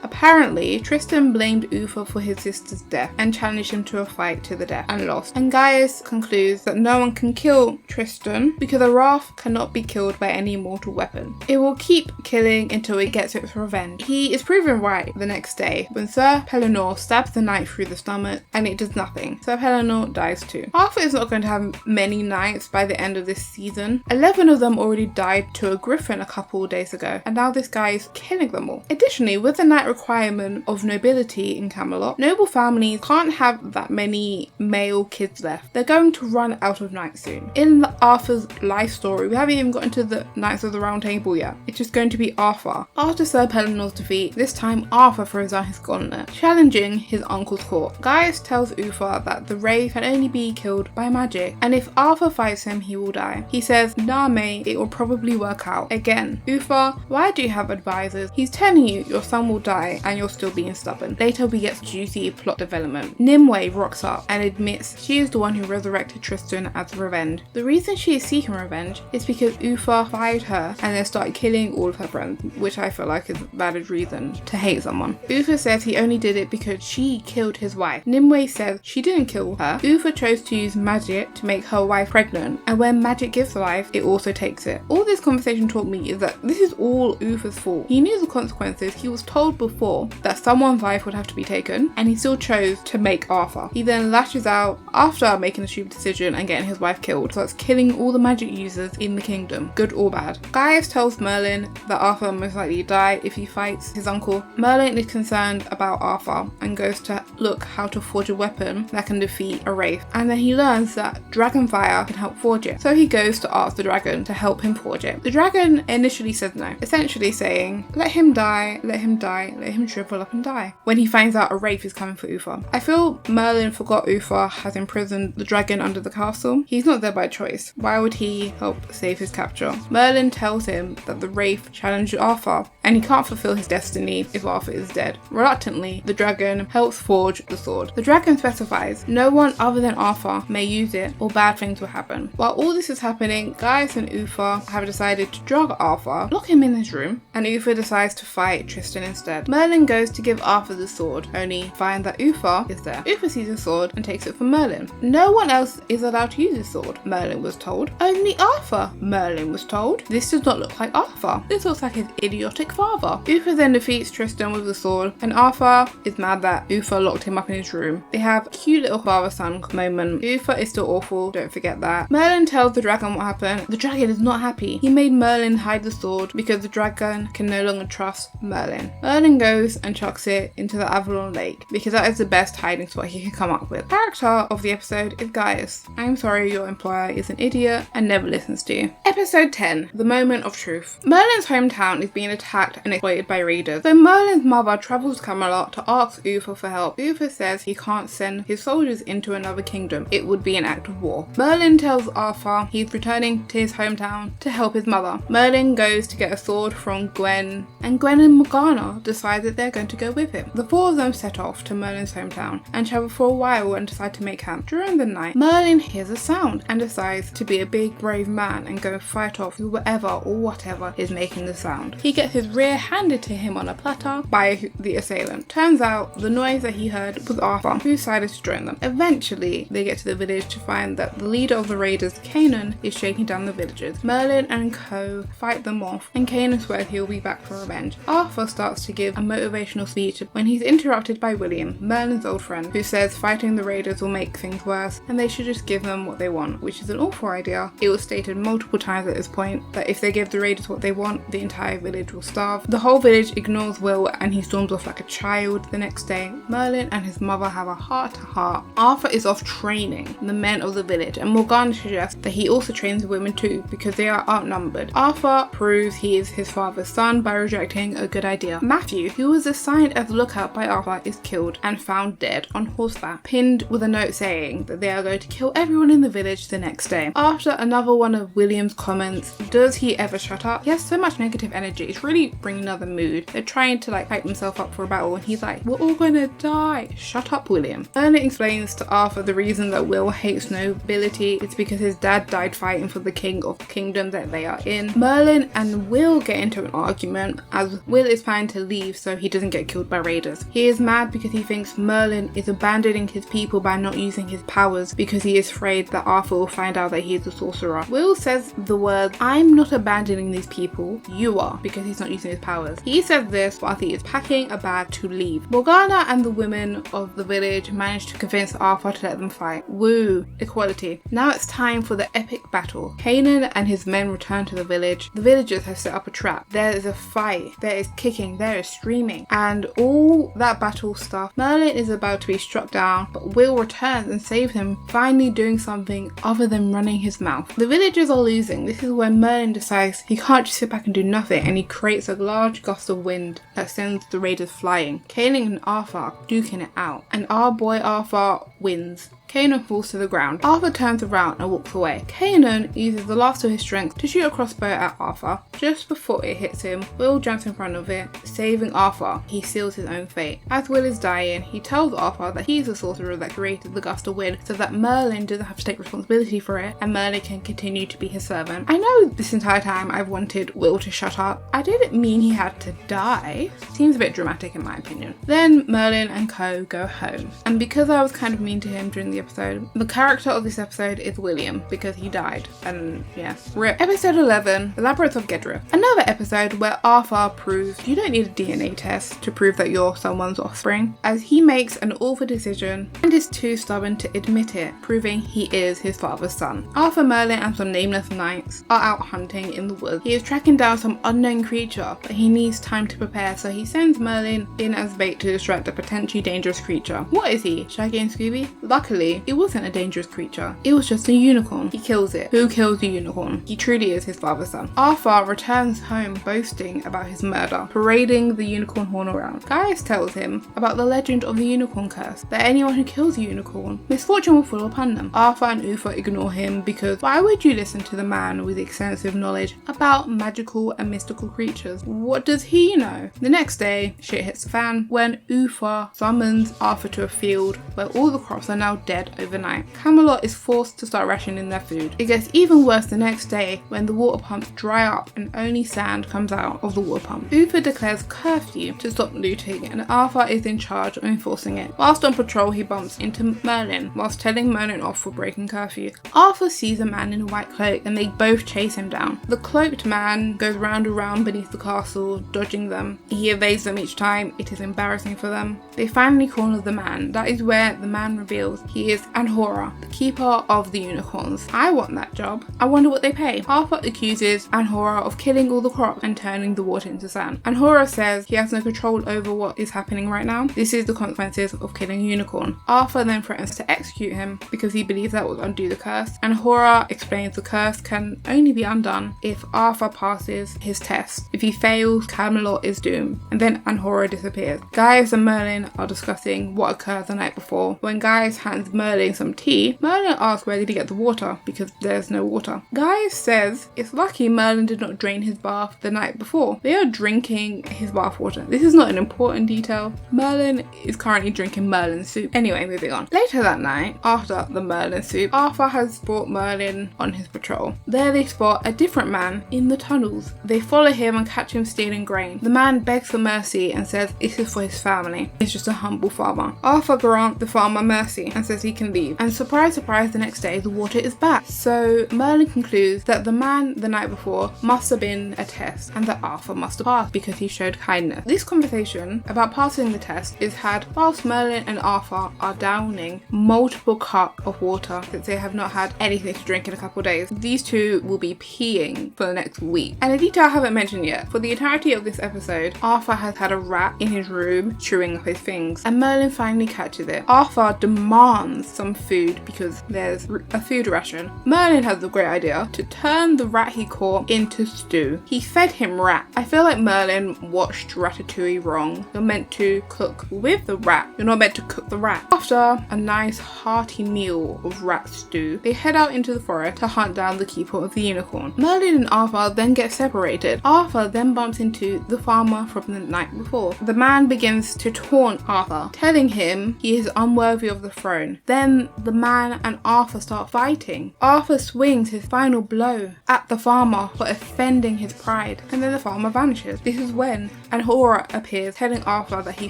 Apparently, Tristan blamed Uther for his sister's death and challenged him to a fight to the death and lost. And Gaius concludes that no one can kill Tristan because a wrath cannot be killed by any mortal weapon. It will keep killing until it gets its revenge. He is proven right the next day when Sir Pellinor stabs the knight through the stomach and it does nothing. Sir Pellinor dies too. Arthur is not going to have many knights by the end of this season. 11 of them already died to a griffin a couple days ago, and now this guy is killing them all. Additionally, with the knight requirement of nobility in Camelot, noble families can't have that many male kids left. They're going to run out of knights soon. In Arthur's life story, we haven't even gotten to the Knights of the Round Table yet. It's just going to be Arthur. After Sir Pellinor's defeat, this time Arthur throws down his gauntlet, challenging his uncle's court. Gaius tells Uther that the Wraith can only be killed by magic, and if Arthur fights him, he will die. He says, "Nah mate, it will probably work out." Again, Uther, why do you have advisors? He's telling you your son will die and you're still being stubborn. Later we get juicy plot development. Nimue rocks up and admits she is the one who resurrected Tristan as revenge. The reason she is seeking revenge is because Uther fired her and then started killing all of her friends, which I feel like is a valid reason to hate someone. Uther says he only did it because she killed his wife. Nimue says she didn't kill her. Uther chose to use magic to make her wife pregnant, and when magic gives life, it also takes it. All this conversation taught me is that this is all Uther's fault. He knew the consequences. He was told before that someone's life would have to be taken, and he still chose to make Arthur. He then lashes out after making a stupid decision and getting his wife killed, so it's killing all the magic users in the kingdom, good or bad. Gaius tells Merlin that Arthur will most likely die if he fights his uncle. Merlin is concerned about Arthur and goes to look how to forge a weapon that can defeat a wraith, and then he learns that dragonfire can help forge it, so he goes to ask the dragon to help him forge it. The dragon initially says no, essentially saying, let him die, let him die, let him shrivel up and die, when he finds out a wraith is coming for Uther. I feel Merlin forgot Uther has imprisoned the dragon under the castle. He's not there by choice. Why would he help save his capture? Merlin tells him that the wraith challenged Arthur and he can't fulfill his destiny if Arthur is dead. Reluctantly, the dragon helps forge the sword. The dragon specifies no one other than Arthur may use it or bad things will happen. While all this is happening, Gaius and Uther have decided to drug Arthur, lock him in his room, and Uther decides to fight Tristan instead. Merlin goes to give Arthur the sword, only find that Uther is there. Uther sees the sword and takes it from Merlin. No one else is allowed to use the sword, Merlin was told. Only Arthur, Merlin was told. This does not look like Arthur. This looks like his idiotic father. Uther then defeats Tristan with the sword, and Arthur is mad that Uther locked him up in his room. They have a cute little father-son moment. Uther is still awful, don't forget that. Merlin tells the dragon what happened. The dragon is not happy. He made Merlin hide the sword because the dragon can no longer trust Merlin. Merlin goes and chucks it into the Avalon Lake because that is the best hiding spot he can come up with. The character of the episode is Gaius. I'm sorry your employer is an idiot and never listens to you. Episode 10, The Moment of Truth. Merlin's hometown is being attacked and exploited by raiders, so Merlin's mother travels to Camelot to ask Uther for help. Uther says he can't send his soldiers into another kingdom. It would be an act of war. Merlin tells Arthur he's returning to his hometown to help his mother. Merlin goes to get a sword from Gwen, and Gwen and Morgana decide that they're going to go with him. The four of them set off to Merlin's hometown and travel for a while and decide to make camp. During the night, Merlin hears a sound and decides to be a big brave man and go fight off whoever or whatever is making the sound. He gets his rear handed to him on a platter by the assailant. Turns out the noise that he heard was Arthur, who decided to join them. Eventually, they get to the village to find that the leader of the raiders, Canaan, is shaking down the villagers. Merlin and co fight them off, and Canaan swears he'll be back for revenge. Arthur starts to give a motivational speech when he's interrupted by by William, Merlin's old friend, who says fighting the raiders will make things worse and they should just give them what they want, which is an awful idea. It was stated multiple times at this point that if they give the raiders what they want, the entire village will starve. The whole village ignores Will and he storms off like a child. The next day, Merlin and his mother have a heart-to-heart. Arthur is off training the men of the village, and Morgana suggests that he also trains the women too because they are outnumbered. Arthur proves he is his father's son by rejecting a good idea. Matthew, who was assigned as lookout by Arthur, is killed and found dead on horseback, pinned with a note saying that they are going to kill everyone in the village the next day. After another one of William's comments, does he ever shut up? He has so much negative energy, it's really bringing another mood. They're trying to hype himself up for a battle and he's like, we're all gonna die. Shut up, William. Merlin explains to Arthur the reason that Will hates nobility is because his dad died fighting for the king of the kingdom that they are in. Merlin and Will get into an argument as Will is planning to leave so he doesn't get killed by raiders. He is mad because he thinks Merlin is abandoning his people by not using his powers because he is afraid that Arthur will find out that he is a sorcerer. Will says the words, I'm not abandoning these people, you are, because he's not using his powers. He says this while he is packing a bag to leave. Morgana and the women of the village manage to convince Arthur to let them fight. Woo, equality. Now it's time for the epic battle. Kanan and his men return to the village. The villagers have set up a trap. There is a fight, there is kicking, there is screaming, and all that battle stuff. Merlin is about to be struck down, but Will returns and saves him, finally doing something other than running his mouth. The villagers are losing. This is when Merlin decides he can't just sit back and do nothing, and he creates a large gust of wind that sends the raiders flying. Kanan and Arthur are duking it out, and our boy Arthur wins. Kanan falls to the ground. Arthur turns around and walks away. Kanan uses the last of his strength to shoot a crossbow at Arthur. Just before it hits him, Will jumps in front of it, saving Arthur. He seals his own fate. As Will is dying, he tells Arthur that he's the sorcerer that created the gust of wind so that Merlin doesn't have to take responsibility for it and Merlin can continue to be his servant. I know this entire time I've wanted Will to shut up. I didn't mean he had to die. Seems a bit dramatic in my opinion. Then Merlin and co go home. And because I was kind of mean to him during the episode, the character of this episode is William because he died, and yeah, RIP. Episode 11, The Labyrinth of Gedrith. Another episode where Arthur proves you don't need a DNA test to prove that you're someone's offspring, as he makes an awful decision and is too stubborn to admit it, proving he is his father's son. Arthur, Merlin and some nameless knights are out hunting in the woods. He is tracking down some unknown creature, but he needs time to prepare, so he sends Merlin in as bait to distract a potentially dangerous creature. What is he? Shaggy and Scooby? Luckily, it wasn't a dangerous creature. It was just a unicorn. He kills it. Who kills the unicorn? He truly is his father's son. Arthur returns home boasting about his murder, parading the unicorn horn around. Gaius tells him about the legend of the unicorn curse, that anyone who kills a unicorn, misfortune will fall upon them. Arthur and Uther ignore him because why would you listen to the man with extensive knowledge about magical and mystical creatures? What does he know? The next day, shit hits the fan when Uther summons Arthur to a field where all the crops are now dead overnight. Camelot is forced to start rationing their food. It gets even worse the next day when the water pumps dry up and only sand comes out of the water pump. Uther declares curfew to stop looting and Arthur is in charge of enforcing it. Whilst on patrol, he bumps into Merlin whilst telling Merlin off for breaking curfew. Arthur sees a man in a white cloak and they both chase him down. The cloaked man goes round and round beneath the castle, dodging them. He evades them each time. It is embarrassing for them. They finally corner the man. That is where the man reveals he is Anhora, the keeper of the unicorns. I want that job. I wonder what they pay. Arthur accuses Anhora of killing all the crops and turning the water into sand. Anhora says he has no control over what is happening right now. This is the consequences of killing a unicorn. Arthur then threatens to execute him because he believes that will undo the curse. Anhora explains the curse can only be undone if Arthur passes his test. If he fails, Camelot is doomed. And then Anhora disappears. Gaius and Merlin are discussing what occurred the night before. When Gaius hands Merlin some tea, Merlin asks where did he get the water because there's no water. Gaius says it's lucky Merlin did not drain his bath the night before. They are drinking his bath water. This is not an important detail. Merlin is currently drinking Merlin soup. Anyway, moving on. Later that night, after the Merlin soup, Arthur has brought Merlin on his patrol. There they spot a different man in the tunnels. They follow him and catch him stealing grain. The man begs for mercy and says this is for his family. He's just a humble farmer. Arthur grants the farmer mercy and says he can leave. And surprise, surprise, the next day the water is back. So Merlin concludes that the man the night before must have been a test and that Arthur must have passed because he showed kindness. This conversation about passing the test is had whilst Merlin and Arthur are downing multiple cups of water since they have not had anything to drink in a couple of days. These two will be peeing for the next week. And a detail I haven't mentioned yet, for the entirety of this episode, Arthur has had a rat in his room chewing up his things, and Merlin finally catches it. Arthur demands some food because there's a food ration. Merlin has the great idea to turn the rat he caught into stew. He fed him rat. I feel like Merlin watched Ratatouille wrong. You're meant to cook with the rat. You're not meant to cook the rat. After a nice hearty meal of rat stew, they head out into the forest to hunt down the keeper of the unicorn. Merlin and Arthur then get separated. Arthur then bumps into the farmer from the night before. The man begins to taunt Arthur, telling him he is unworthy of the throne. Then the man and Arthur start fighting. Arthur swings his final blow at the farmer for offending his pride, and then the farmer vanishes. This is when Anhora appears, telling Arthur that he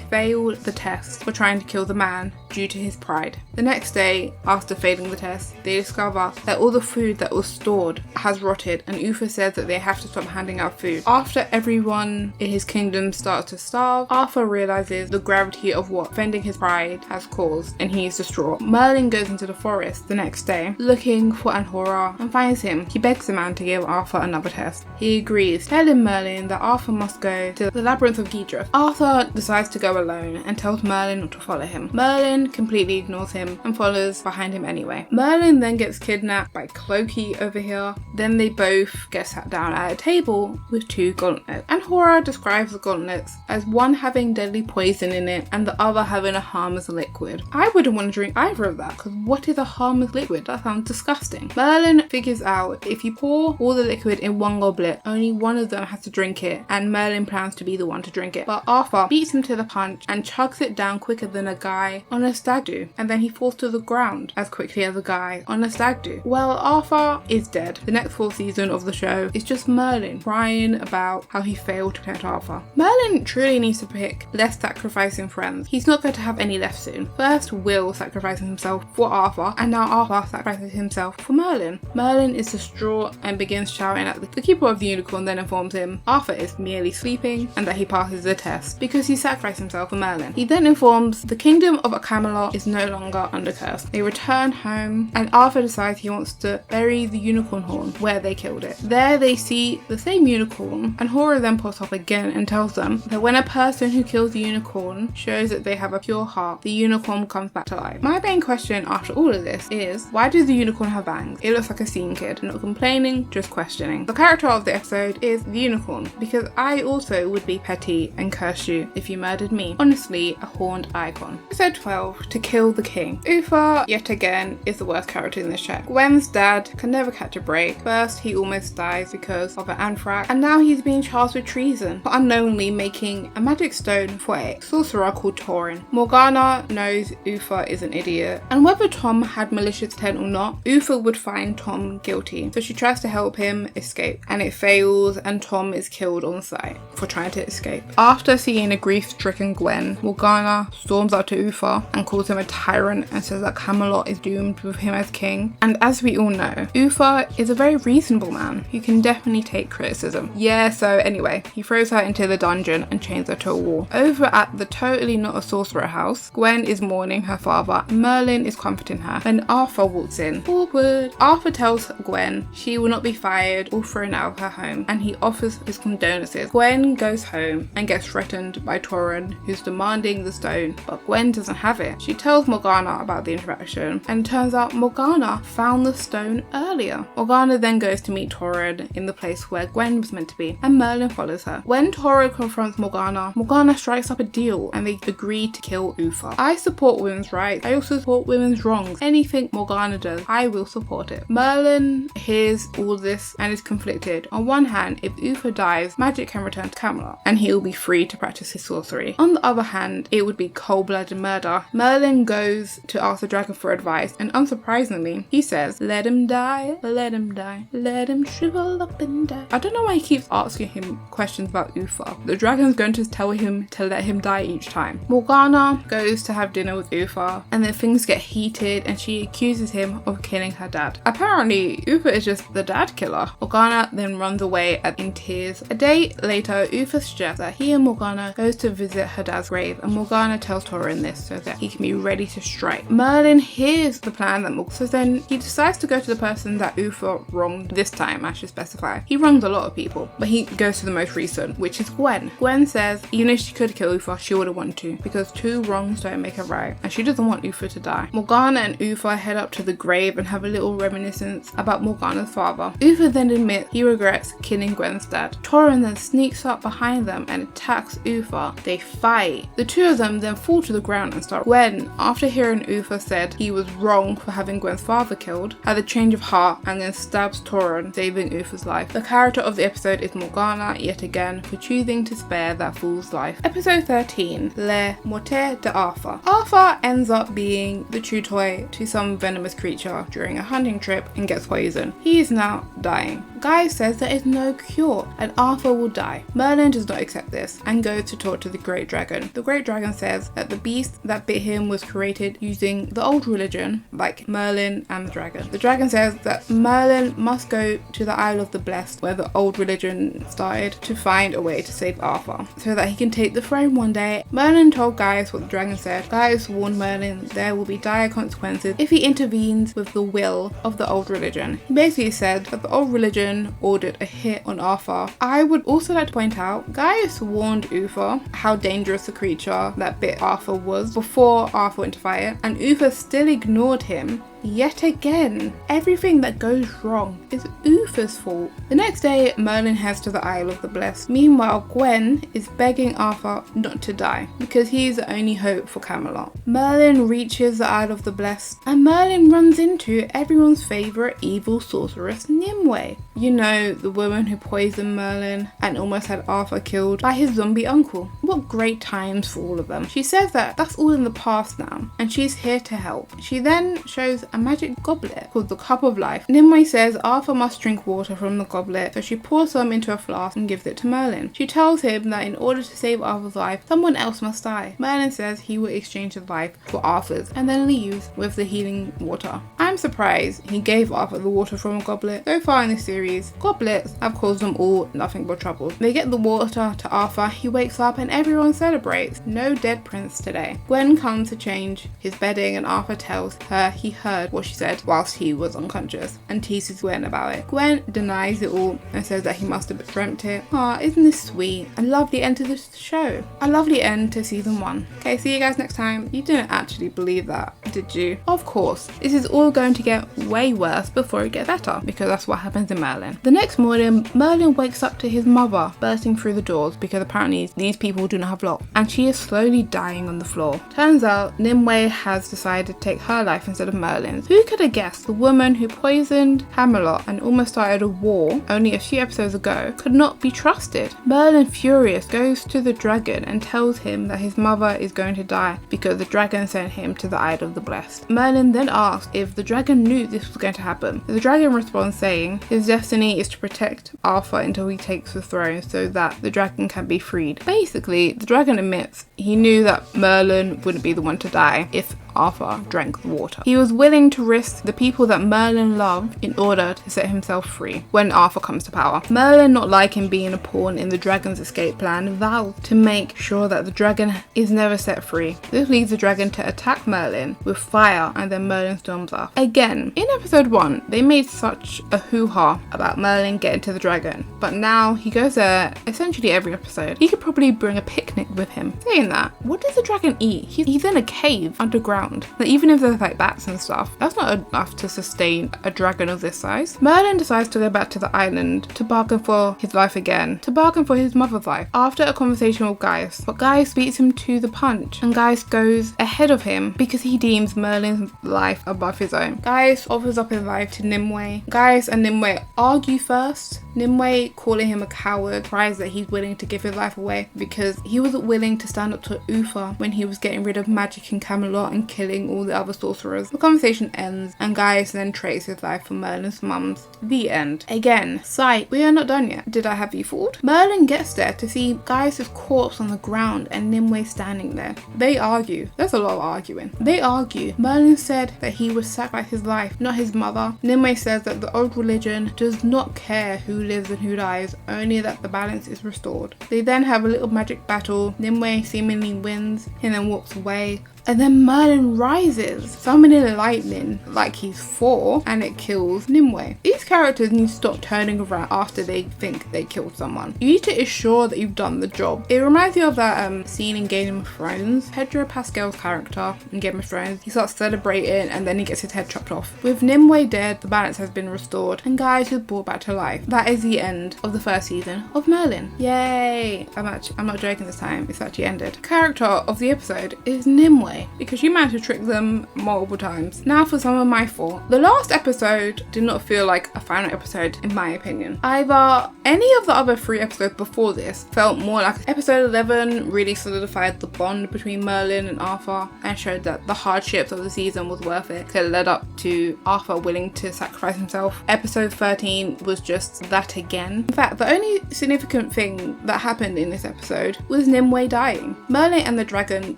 failed the test for trying to kill the man due to his pride. The next day, after failing the test, they discover that all the food that was stored has rotted, and Uther says that they have to stop handing out food. After everyone in his kingdom starts to starve, Arthur realizes the gravity of what offending his pride has caused, and he is distraught. Merlin goes into the forest the next day looking for Anhora and finds him. He begs the man to give Arthur another test. He agrees, telling Merlin that Arthur must go to the labyrinth of Gidra. Arthur decides to go alone and tells Merlin not to follow him. Merlin completely ignores him and follows behind him anyway. Merlin then gets kidnapped by Clokey over here. Then they both get sat down at a table with two gauntlets. Anhora describes the gauntlets as one having deadly poison in it and the other having a harmless liquid. I wouldn't want to drink either of that, because what is a harmless liquid? That sounds disgusting. Merlin figures out if you pour all the liquid in one goblet, only one of them has to drink it, and Merlin plans to be the one to drink it. But Arthur beats him to the punch and chugs it down quicker than a guy on a stag do, and then he falls to the ground as quickly as a guy on a stag do. Well, Arthur is dead. The next full season of the show is just Merlin crying about how he failed to protect Arthur. Merlin truly needs to pick less sacrificing friends. He's not going to have any left soon. First, Will sacrifices himself for Arthur, and now Arthur sacrifices himself for Merlin. Merlin is distraught and begins shouting at the keeper of the unicorn, then informs him Arthur is merely sleeping and that he passes the test because he sacrificed himself for Merlin. He then informs the kingdom of Camelot is no longer under curse. They return home and Arthur decides he wants to bury the unicorn horn where they killed it. There they see the same unicorn, and Hora then pops up again and tells them that when a person who kills the unicorn shows that they have a pure heart, the unicorn comes back to life. My main question after all of this is, why does the unicorn have bangs? It looks like a scene kid. Not complaining, just questioning. The character of the episode is the unicorn, because I also would be petty and curse you if you murdered me. Honestly, a horned icon. Episode 12, To Kill the King. Uther, yet again, is the worst character in this show. Gwen's dad can never catch a break. First, he almost dies because of an anthrax, and now he's being charged with treason for unknowingly making a magic stone for a sorcerer called Torin. Morgana knows Uther is an idiot, and whether Tom had malicious intent or not, Uther would find Tom guilty. So she tries to help him escape, and it fails, and Tom is killed on sight for trying to escape. After seeing a grief-stricken Gwen, Morgana storms up to Uther and calls him a tyrant and says that Camelot is doomed with him as king. And as we all know, Uther is a very reasonable man who can definitely take criticism. Yeah, so anyway, he throws her into the dungeon and chains her to a wall. Over at the Totally Not a Sorcerer house, Gwen is mourning her father. Merlin is comforting her. Then Arthur walks in. Awkward. Arthur tells Gwen she will not be fired or thrown out of her home, and he offers his condolences. Gwen goes home and gets threatened by Torin, who's demanding the stone, but Gwen doesn't have it. She tells Morgana about the interaction, and turns out Morgana found the stone earlier. Morgana then goes to meet Torin in the place where Gwen was meant to be, and Merlin follows her. When Torin confronts Morgana, Morgana strikes up a deal and they agree to kill Uther. I support women's rights. I also support women's wrongs. Anything Morgana does, I will support it. Merlin hears all this and is conflicted. On one hand, if Uther dies, magic can return to Camelot and he will be free to practice his sorcery. On the other hand, it would be cold-blooded murder Merlin goes to ask the dragon for advice, and unsurprisingly, he says, let him die, let him die, let him shrivel up and die. I don't know why he keeps asking him questions about Uther. The dragon's going to tell him to let him die each time. Morgana goes to have dinner with Uther, and then things get heated and she accuses him of killing her dad. Apparently, Uther is just the dad killer. Morgana then runs away in tears. A day later, Uther suggests that he and Morgana goes to visit her dad's grave, and Morgana tells Thorin this so that he can be ready to strike. Merlin hears the plan that so then he decides to go to the person that Uther wronged this time, I should specify. He wronged a lot of people, but he goes to the most recent, which is Gwen. Gwen says even if she could kill Uther, she wouldn't want to, because two wrongs don't make a right, and she doesn't want Uther to die. Morgana and Uther head up to the grave and have a little reminiscence about Morgana's father. Uther then admits he regrets killing Gwen's dad. Thorin then sneaks up behind them and attacks Uther. They fight. The two of them then fall to the ground and start. Gwen, after hearing Uther said he was wrong for having Gwen's father killed, had a change of heart and then stabs Thorin, saving Uther's life. The character of the episode is Morgana, yet again, for choosing to spare that fool's life. Episode 13, Le Morte de Arthur. Arthur ends up being the chew toy to some venomous creature during a hunting trip and gets poisoned. He is now dying. Guy says there is no cure and Arthur will die. Merlin does not accept this and goes to talk to the Great Dragon. The Great Dragon says that the beast that bit him was created using the old religion, like Merlin and the dragon. The dragon says that Merlin must go to the Isle of the Blessed, where the old religion started, to find a way to save Arthur, so that he can take the throne one day. Merlin told Gaius what the dragon said. Gaius warned Merlin there will be dire consequences if he intervenes with the will of the old religion. He basically said that the old religion ordered a hit on Arthur. I would also like to point out, Gaius warned Uther how dangerous the creature that bit Arthur was before Arthur went to fight it, and Uther still ignored him. Yet again, everything that goes wrong is Uther's fault. The next day, Merlin heads to the Isle of the Blessed. Meanwhile, Gwen is begging Arthur not to die because he is the only hope for Camelot. Merlin reaches the Isle of the Blessed and Merlin runs into everyone's favourite evil sorceress, Nimue. You know, the woman who poisoned Merlin and almost had Arthur killed by his zombie uncle. What great times for all of them. She says that that's all in the past now and she's here to help. She then shows a magic goblet called the Cup of Life. Nimue says Arthur must drink water from the goblet, so she pours some into a flask and gives it to Merlin. She tells him that in order to save Arthur's life, someone else must die. Merlin says he will exchange his life for Arthur's and then leaves with the healing water. I'm surprised he gave Arthur the water from a goblet. So far in this series, goblets have caused them all nothing but trouble. They get the water to Arthur, he wakes up and everyone celebrates. No dead prince today. Gwen comes to change his bedding and Arthur tells her he heard what she said whilst he was unconscious and teases Gwen about it. Gwen denies it all and says that he must have dreamt it. Ah, isn't this sweet? A lovely end to the show. A lovely end to season 1. Okay, see you guys next time. You didn't actually believe that, did you? Of course. This is all going to get way worse before it gets better, because that's what happens in Merlin. The next morning, Merlin wakes up to his mother bursting through the doors because apparently these people do not have locks, and she is slowly dying on the floor. Turns out Nimue has decided to take her life instead of Merlin's. Who could have guessed the woman who poisoned Camelot and almost started a war only a few episodes ago could not be trusted? Merlin, furious, goes to the dragon and tells him that his mother is going to die because the dragon sent him to the Isle of the Blessed. Merlin then asks if the dragon knew this was going to happen. The dragon responds saying his destiny is to protect Arthur until he takes the throne so that the dragon can be freed. Basically, the dragon admits he knew that Merlin wouldn't be the one to die if Arthur drank the water. He was willing to risk the people that Merlin loved in order to set himself free when Arthur comes to power. Merlin, not liking being a pawn in the dragon's escape plan, vows to make sure that the dragon is never set free. This leads the dragon to attack Merlin with fire and then Merlin storms off. Again, in episode 1, they made such a hoo-ha about Merlin getting to the dragon, but now he goes there essentially every episode. He could probably bring a picnic with him. Saying that, what does the dragon eat? He's in a cave underground. Like, even if there's like bats and stuff, that's not enough to sustain a dragon of this size. Merlin decides to go back to the island to bargain for his life again, to bargain for his mother's life after a conversation with Gaius. But Gaius beats him to the punch and Gaius goes ahead of him because he deems Merlin's life above his own. Gaius offers up his life to Nimue. Gaius and Nimue argue first Nimue calling him a coward, cries that he's willing to give his life away because he wasn't willing to stand up to Uther when he was getting rid of magic in Camelot and killing all the other sorcerers. The conversation ends and Gaius then trades his life for Merlin's mum's. The end. Again, sight, we are not done yet. Did I have you fooled? Merlin gets there to see Gaius' corpse on the ground and Nimue standing there. They argue. There's a lot of arguing. They argue. Merlin said that he would sacrifice his life, not his mother. Nimue says that the old religion does not care who lives and who dies, only that the balance is restored. They then have a little magic battle. Nimue seemingly wins and then walks away. And then Merlin rises, summoning lightning like he's 4, and it kills Nimue. These characters need to stop turning around after they think they killed someone. You need to ensure that you've done the job. It reminds me of that scene in Game of Thrones. Pedro Pascal's character in Game of Thrones, he starts celebrating and then he gets his head chopped off. With Nimue dead, the balance has been restored and Gaius is brought back to life. That is the end of the first season of Merlin. Yay! I'm not joking this time, it's actually ended. The character of the episode is Nimue, because you managed to trick them multiple times. Now for some of my fault. The last episode did not feel like a final episode in my opinion. Either any of the other 3 episodes before this felt more like episode 11 really solidified the bond between Merlin and Arthur and showed that the hardships of the season was worth it. It led up to Arthur willing to sacrifice himself. Episode 13 was just that again. In fact, the only significant thing that happened in this episode was Nimue dying. Merlin and the dragon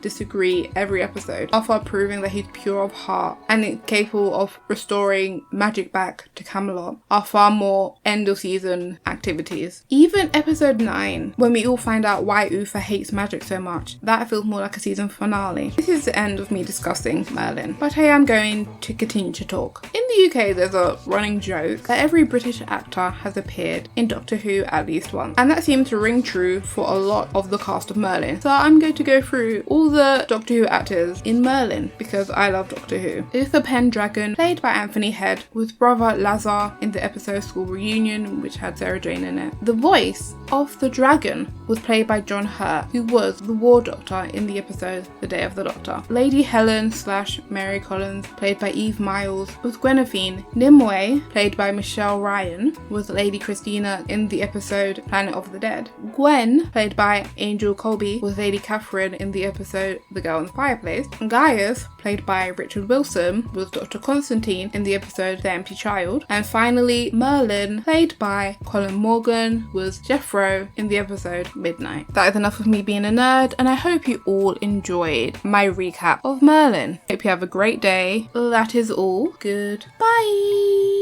disagree every episode, Arthur proving that he's pure of heart and capable of restoring magic back to Camelot are far more end of season activities. Even episode 9, when we all find out why Uther hates magic so much, that feels more like a season finale. This is the end of me discussing Merlin, but I am going to continue to talk. In the UK, there's a running joke that every British actor has appeared in Doctor Who at least once, and that seems to ring true for a lot of the cast of Merlin. So I'm going to go through all the Doctor Who actors in Merlin because I love Doctor Who. Uther Pendragon, played by Anthony Head, with brother Lazar in the episode School Reunion, which had Sarah Jane in it. The voice of the dragon was played by John Hurt, who was the War Doctor in the episode The Day of the Doctor. Lady Helen / Mary Collins, played by Eve Miles, was Gwenevere. Nimue, played by Michelle Ryan, was Lady Christina in the episode Planet of the Dead. Gwen, played by Angel Colby, was Lady Catherine in the episode The Girl in the Fireplace. Gaius, played by Richard Wilson, was Dr. Constantine in the episode The Empty Child. And finally, Merlin, played by Colin Morgan, was Jethro in the episode Midnight. That is enough of me being a nerd, and I hope you all enjoyed my recap of Merlin. Hope you have a great day. That is all. Goodbye.